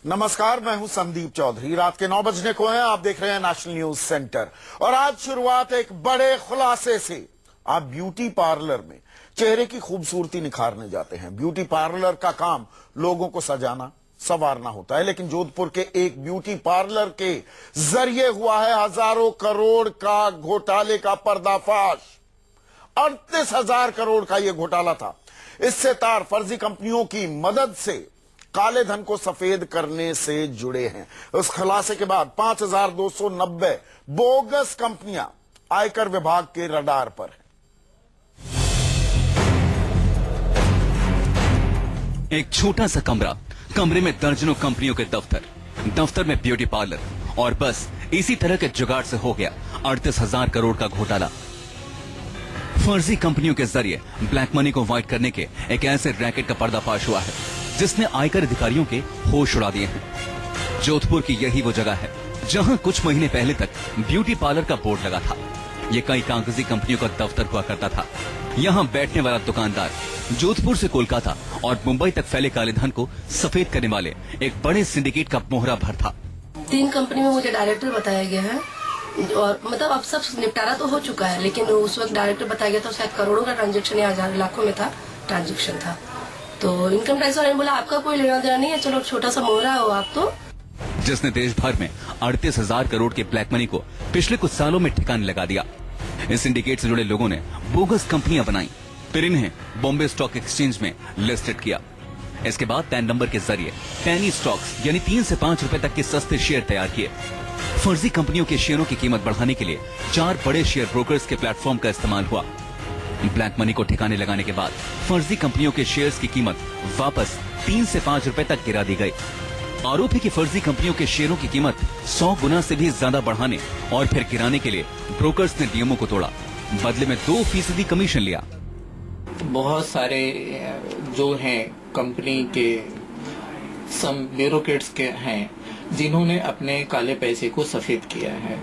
नमस्कार, मैं हूं संदीप चौधरी। रात के 9 बजने को हैं। आप देख रहे हैं नेशनल न्यूज सेंटर और आज शुरुआत एक बड़े खुलासे से। आप ब्यूटी पार्लर में चेहरे की खूबसूरती निखारने जाते हैं। ब्यूटी पार्लर का काम लोगों को सजाना संवारना होता है, लेकिन जोधपुर के एक ब्यूटी पार्लर के जरिए हुआ है हजारों करोड़ का घोटाले का पर्दाफाश। 38,000 करोड़ का यह घोटाला था। इससे तार फर्जी कंपनियों की मदद से काले धन को सफेद करने से जुड़े हैं। उस खुलासे के बाद 5,290 बोगस कंपनियां आयकर विभाग के रडार पर हैं। एक छोटा सा कमरे में दर्जनों कंपनियों के दफ्तर में ब्यूटी पार्लर, और बस इसी तरह के जुगाड़ से हो गया 38,000 करोड़ का घोटाला। फर्जी कंपनियों के जरिए ब्लैक मनी को व्हाइट करने के एक ऐसे रैकेट का पर्दाफाश हुआ है जिसने आयकर अधिकारियों के होश उड़ा दिए हैं। जोधपुर की यही वो जगह है जहां कुछ महीने पहले तक ब्यूटी पार्लर का बोर्ड लगा था। ये कई कागजी कंपनियों का दफ्तर हुआ करता था। यहाँ बैठने वाला दुकानदार जोधपुर से कोलकाता और मुंबई तक फैले काले धन को सफेद करने वाले एक बड़े सिंडिकेट का मोहरा भर था। 3 कंपनी में मुझे डायरेक्टर बताया गया है और मतलब अब सब निपटारा तो हो चुका है, लेकिन उस वक्त डायरेक्टर बताया गया था, शायद करोड़ों का ट्रांजेक्शन या हजार लाखों में था ट्रांजेक्शन था। तो इनकम टैक्स वाले ने बोला आपका कोई लेना देना नहीं है, चलो छोटा सा मोहरा हो आप तो। जिसने देश भर में 38,000 करोड़ के ब्लैक मनी को पिछले कुछ सालों में ठिकाने लगा दिया। इस सिंडिकेट से जुड़े लोगों ने बोगस कंपनियां बनाई, फिर इन्हें बॉम्बे स्टॉक एक्सचेंज में लिस्टेड किया। इसके बाद पैन नंबर के जरिए पैनी स्टॉक्स यानी 3 से 5 रुपए तक के सस्ते शेयर तैयार किए। फर्जी कंपनियों के शेयरों की कीमत बढ़ाने के लिए 4 बड़े शेयर ब्रोकर्स के प्लेटफॉर्म का इस्तेमाल हुआ। ब्लैक मनी को ठिकाने लगाने के बाद फर्जी कंपनियों के शेयर्स की कीमत वापस 3 से 5 रुपए तक गिरा दी गई। आरोप है कि फर्जी कंपनियों के शेयरों की कीमत 100 गुना से भी ज्यादा बढ़ाने और फिर गिराने के लिए ब्रोकर्स ने नियमों को तोड़ा, बदले में 2% कमीशन लिया। बहुत सारे जो हैं कंपनी के सम ब्यूरोक्रेट्स के हैं जिन्होंने अपने काले पैसे को सफेद किया है,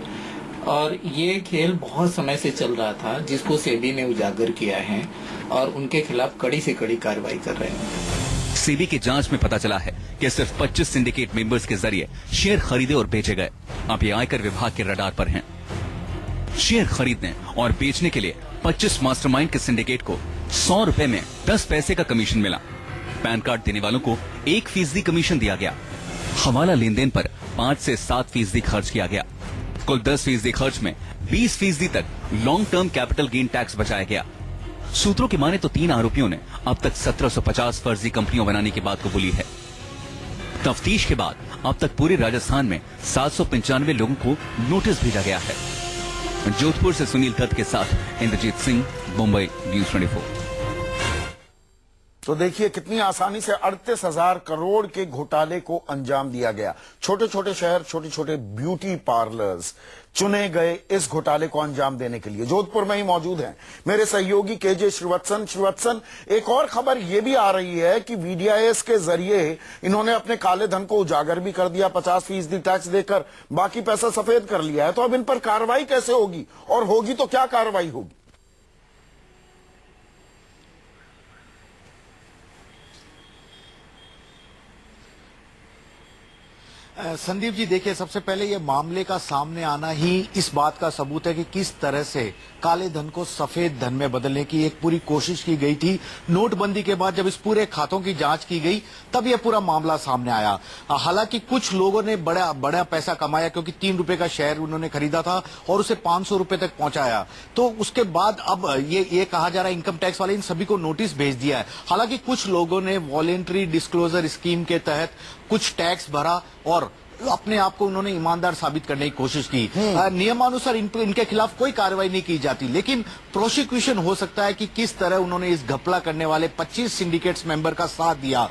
और ये खेल बहुत समय से चल रहा था जिसको सेबी ने उजागर किया है और उनके खिलाफ कड़ी से कड़ी कार्रवाई कर रहे हैं। सेबी की जांच में पता चला है कि सिर्फ 25 सिंडिकेट मेंबर्स के जरिए शेयर खरीदे और बेचे गए। अब ये आयकर विभाग के रडार पर हैं। शेयर खरीदने और बेचने के लिए 25 मास्टरमाइंड के सिंडिकेट को 100 रुपए में 10 पैसे का कमीशन मिला। पैन कार्ड देने वालों को 1% कमीशन दिया गया। हवाला लेन देन पर 5 से 7% खर्च किया गया। कुल 10% खर्च में 20% तक long term capital gain tax बचाया गया। सूत्रों की माने तो 3 आरोपियों ने अब तक 1750 फर्जी कंपनियां बनाने की बात कबूली है। तफ्तीश के बाद अब तक पूरे राजस्थान में 795 लोगों को नोटिस भेजा गया है। जोधपुर से सुनील दत्त के साथ इंद्रजीत सिंह, मुंबई न्यूज 24। तो देखिए कितनी आसानी से 38,000 करोड़ के घोटाले को अंजाम दिया गया। छोटे छोटे शहर, छोटे छोटे ब्यूटी पार्लर्स चुने गए इस घोटाले को अंजाम देने के लिए। जोधपुर में ही मौजूद हैं मेरे सहयोगी केजे श्रीवत्सन। एक और खबर यह भी आ रही है कि वीडीआईएस के जरिए इन्होंने अपने काले धन को उजागर भी कर दिया। 50% टैक्स देकर बाकी पैसा सफेद कर लिया है। तो अब इन पर कार्रवाई कैसे होगी, और होगी तो क्या कार्रवाई होगी? संदीप जी, देखिए, सबसे पहले ये मामले का सामने आना ही इस बात का सबूत है कि किस तरह से काले धन को सफेद धन में बदलने की एक पूरी कोशिश की गई थी। नोटबंदी के बाद जब इस पूरे खातों की जांच की गई तब यह पूरा मामला सामने आया। हालांकि कुछ लोगों ने बड़ा पैसा कमाया, क्योंकि 3 रुपए का शेयर उन्होंने खरीदा था और उसे 500 रुपए तक पहुंचाया। तो उसके बाद अब ये कहा जा रहा है इनकम टैक्स वाले इन सभी को नोटिस भेज दिया है। हालांकि कुछ लोगों ने वॉलेंट्री डिस्क्लोजर स्कीम के तहत कुछ टैक्स भरा और अपने आप को उन्होंने ईमानदार साबित करने की कोशिश की। नियमानुसार इनके खिलाफ कोई कार्रवाई नहीं की जाती, लेकिन प्रोसिक्यूशन हो सकता है कि किस तरह उन्होंने इस घपला करने वाले 25 सिंडिकेट्स मेंबर का साथ दिया।